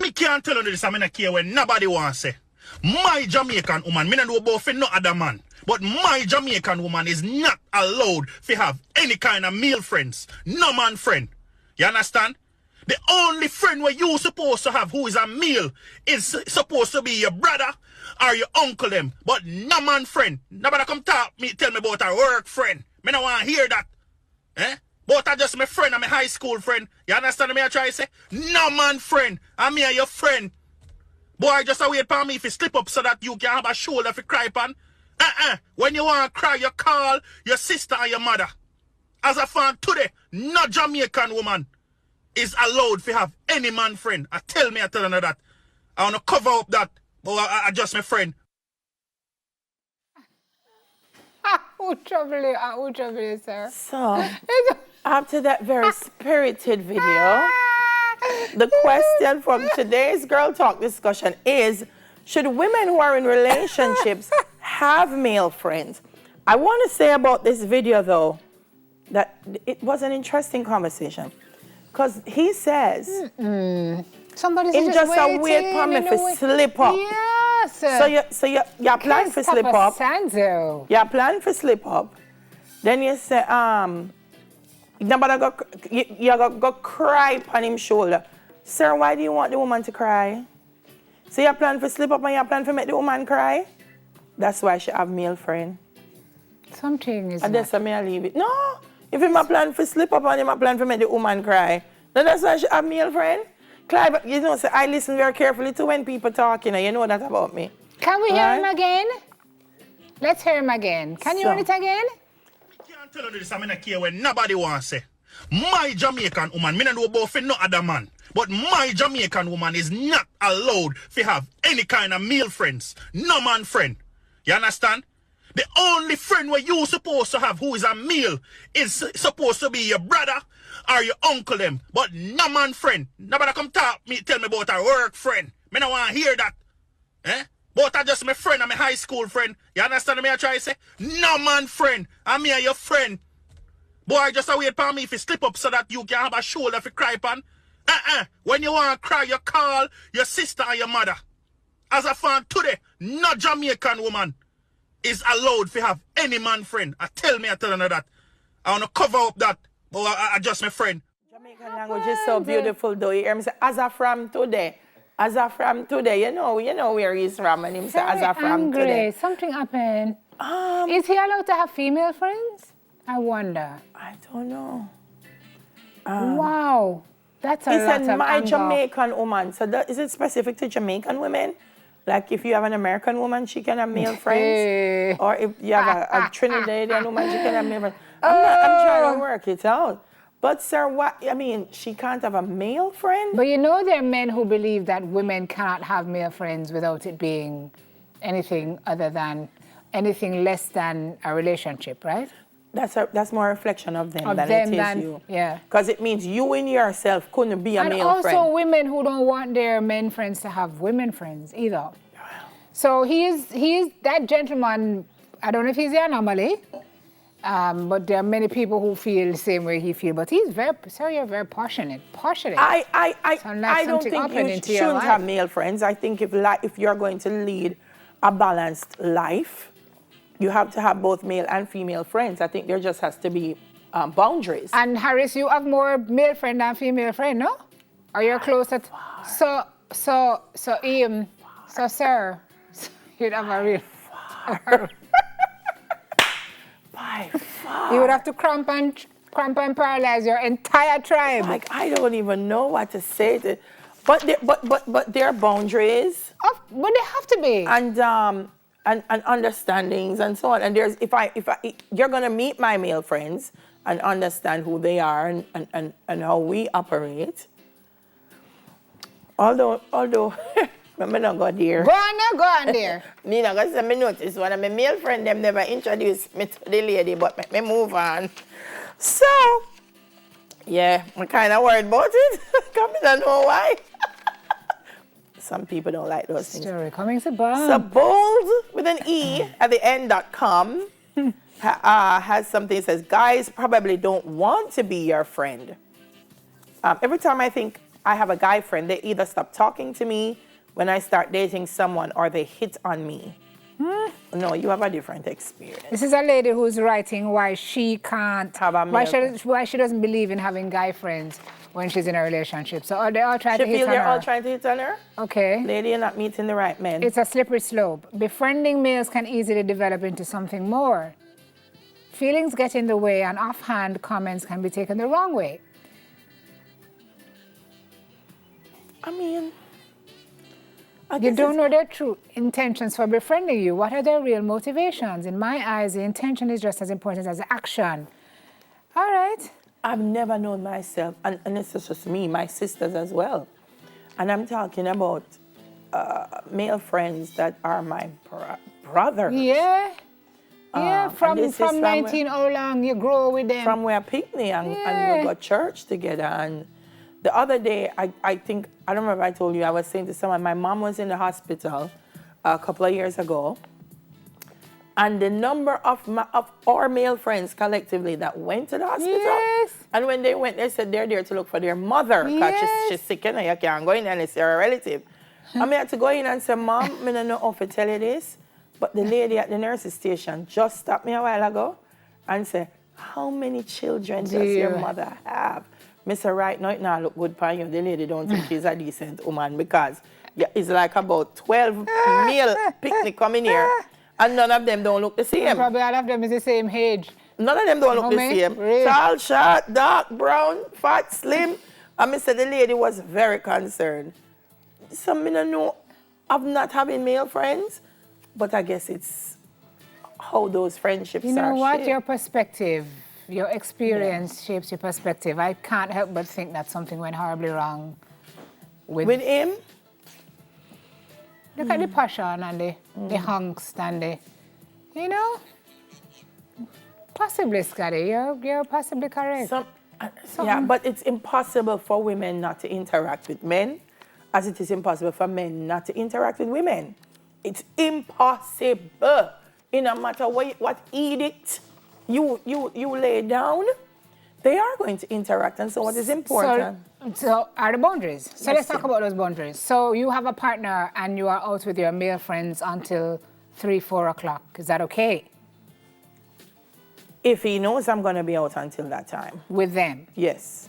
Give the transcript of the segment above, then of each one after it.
Me can't tell you this, I mean, I care when nobody wants say. My Jamaican woman, me don't know about for no other man, but my Jamaican woman is not allowed to have any kind of male friends. No man friend. You understand? The only friend where you supposed to have who is a male is supposed to be your brother or your uncle them. But no man friend. Nobody come tell me about a work friend. Me don't want to hear that. Eh? But I just my friend, I'm my high school friend. You understand me I try to say? No man friend. I'm here your friend. Boy, just wait for me if you slip up so that you can have a shoulder for cry pan. When you want to cry, you call your sister or your mother. As a fan today, no Jamaican woman is allowed to have any man friend. I tell you that. I want to cover up that. But I just my friend. Who trouble you, sir? So, after that very spirited video, the question from today's Girl Talk discussion is, should women who are in relationships have male friends? I want to say about this video, though, that it was an interesting conversation. Because he says, somebody's in just a weird waiting, comment for slip up. Yes. So you're planning for slip up. Sanzo. You're planning for slip up. Then you say, you go cry on his shoulder. Sir, why do you want the woman to cry? So you plan for slip up and you plan for make the woman cry? That's why she have male friend. Something is and that's why I leave it. No, if him a plan for slip up and him a plan for make the woman cry, then that's why she have male friend. Clive, you know, so I listen very carefully to when people talk, you know that about me. Can we hear him again? Let's hear him again. Can you run it again? I can't tell you this, I mean, I care when nobody wants say. My Jamaican woman, me don't know about for no other man, but my Jamaican woman is not allowed to have any kind of male friends. No man friend. You understand? The only friend where you supposed to have who is a male is supposed to be your brother or your uncle them. But no man friend. Nobody come tell me about a work friend. Me don't want to hear that. Eh? But I just my friend, I'm my high school friend. You understand me I try to say? No man friend. I'm here your friend. Boy, just wait for me if you slip up so that you can have a shoulder for cry pan. When you want to cry, you call your sister or your mother. As a fan today, no Jamaican woman is allowed to have any man friend. I tell you that. I want to cover up that. But I just my friend. Jamaican language is so beautiful though. You hear me say, as a from today. As a from today. You know where he's from. And him say, as a from today. Something happened. Is he allowed to have female friends? I wonder. I don't know. Wow. That's a lot of He said, my Jamaican woman. So is it specific to Jamaican women? Like if you have an American woman, she can have male friends? Or if you have a Trinidadian woman, she can have male friends? I'm trying to work it out. But sir, she can't have a male friend? But you know there are men who believe that women cannot have male friends without it being anything other than, anything less than a relationship, right? That's more a reflection of them than it is you. Yeah. Because it means you in yourself couldn't be a male friend. And also women who don't want their men friends to have women friends either. So he is that gentleman, I don't know if he's the anomaly, but there are many people who feel the same way he feels. But he's you're very passionate. I don't think you shouldn't have male friends. I think if you're going to lead a balanced life, you have to have both male and female friends. I think there just has to be boundaries. And Harris, you have more male friend than female friend, no? Or you're closer to... So, sir, you'd have a real... By far. You would have to cramp and paralyze your entire tribe. Like, I don't even know what to say. But there are boundaries. But they have to be. And understandings and so on. And there's if you're gonna meet my male friends and understand who they are and how we operate. Although I'm not go there. Go on there. Me not gonna say me notice one of my male friends them never introduced me to the lady, but make me move on. So yeah, I'm kinda worried about it. Come I don't know why. Some people don't like those things. Story coming to bomb. So bold with an E at the end.com has something that says, guys probably don't want to be your friend. Every time I think I have a guy friend, they either stop talking to me when I start dating someone or they hit on me. No, you have a different experience. This is a lady who's writing why she can't Have a why she doesn't believe in having guy friends when she's in a relationship. So they all try She to hit feel on they're her. all trying to hit on her? Okay. Lady, you're not meeting the right men. It's a slippery slope. Befriending males can easily develop into something more. Feelings get in the way and offhand comments can be taken the wrong way. I mean, You don't know their true intentions for befriending you. What are their real motivations? In my eyes, the intention is just as important as the action. All right. I've never known myself, and this is just me, my sisters as well. And I'm talking about male friends that are my brothers. Yeah. Yeah, and from this is from 19 how long you grow with them. From where picnic and we go to church together. And the other day, I think, I don't remember if I told you, I was saying to someone, my mom was in the hospital a couple of years ago. And the number of our male friends collectively that went to the hospital. Yes. And when they went, they said they're there to look for their mother. Because she's sick and you can't go in unless you're a relative. I had to go in and say, Mom, I don't know how to tell you this. But the lady at the nurse's station just stopped me a while ago and said, how many children does your mother have? Mr. Right now, it now look good for you. The lady don't think she's a decent woman because it's like about 12 male picnic coming here and none of them don't look the same. Probably all of them is the same age. None of them don't look the same. Really? Tall, short, dark, brown, fat, slim. And Mr. The lady was very concerned. So I don't know of not having male friends, but I guess it's how those friendships are You know what? shaped. Your perspective, your experience shapes your perspective. I can't help but think that something went horribly wrong with him. Look at the passion and the angst and the, you know, possibly, Scotty, you're possibly correct. Yeah, but it's impossible for women not to interact with men, as it is impossible for men not to interact with women. It's impossible. No matter what edict you lay down, they are going to interact. And so what is important? So are the boundaries. So let's talk about those boundaries. So you have a partner and you are out with your male friends until 3, 4 o'clock. Is that okay? If he knows I'm going to be out until that time. With them? Yes.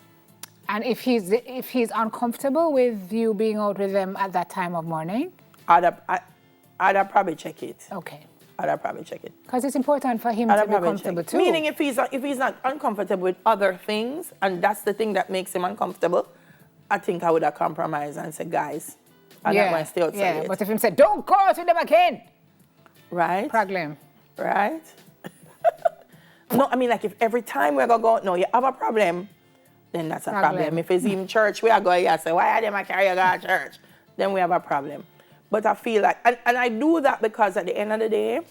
And if he's uncomfortable with you being out with them at that time of morning? I'd probably check it. Okay. I'd probably check it. Because it's important for him to be comfortable too. Meaning if he's not uncomfortable with other things, and that's the thing that makes him uncomfortable, I think I would have compromised and said, guys, I'm not going to stay outside. Yeah, but if him said, don't go out with them again. Right. Problem. Right. No, I mean, like if every time we're going to go out, no, you have a problem, then that's a problem. If it's in church, we are going to say, why are they going to carry you to church? Then we have a problem. But I feel like, and I do that because at the end of the day,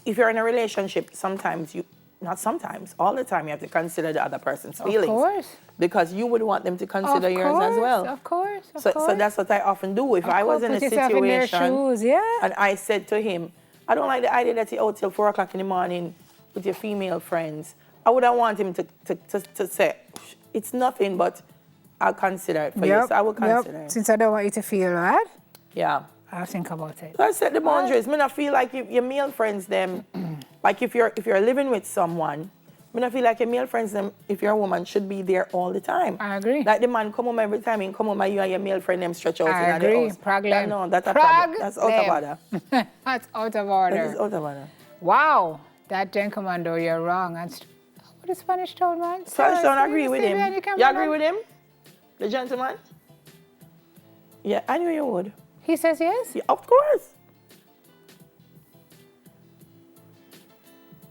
if you're in a relationship, not sometimes, all the time, you have to consider the other person's feelings. Of course. Because you would want them to consider yours as well. Of course. So that's what I often do. If I was in a situation in their shoes, and I said to him, I don't like the idea that you're out till 4 o'clock in the morning with your female friends, I wouldn't want him to say, it's nothing, but I'll consider it for you. So I will consider it. Since I don't want you to feel bad, yeah, I'll think about it. So I set the boundaries. I feel like your male friends, them, like if you're living with someone, I feel like your male friends, them, if you're a woman, should be there all the time. I agree. Like the man come home every time, he come home and you and your male friend, them stretch out I in the agree. house. Problem. No, that's a problem. That's out of order. That's out of order. That is out of order. Wow, that gentleman, though, you're wrong. And what is Spanish town, man? Spanish town, I agree with him. You agree with him? The gentleman? Yeah, I knew you would. He says yes? Yeah, of course.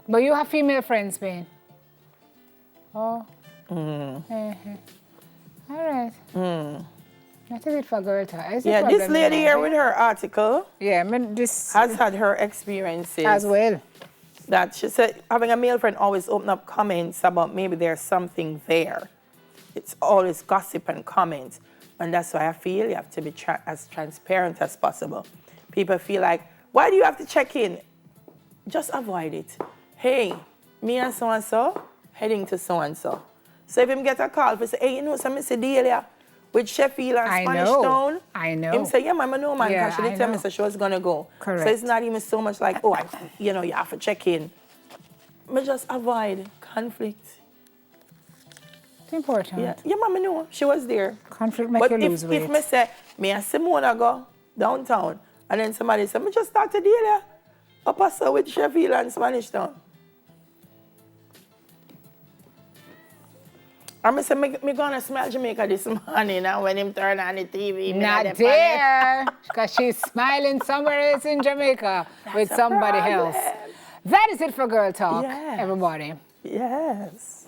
But you have female friends, Spain. Oh. All right. That is it for girl talk. Yeah, this lady here with her article this has had her experiences. As well. That she said having a male friend always open up comments about maybe there's something there. It's always gossip and comments. And that's why I feel you have to be as transparent as possible. People feel like, why do you have to check in? Just avoid it. Hey, me and so-and-so heading to so-and-so. So if him get a call, for say, hey, you know, some Mr. Delia with Sheffield and Spanish Town. I know. Him say, yeah, man, I know, man, Yeah, because she did tell me so she was gonna go. Correct. So it's not even so much like, oh, you know, you have to check in. Me just avoid conflict. It's important. Yeah, yeah, mama know. She was there. Conflict make But you lose weight. if me say, me and Simona go downtown, and then somebody say, me just start to deal there. Up us with Sheffield and Spanish Town. And I say, me gonna smell Jamaica this morning, and when him turn on the TV, me Not there, because she's smiling somewhere else in Jamaica with somebody else. That is it for Girl Talk, Yes. everybody. Yes.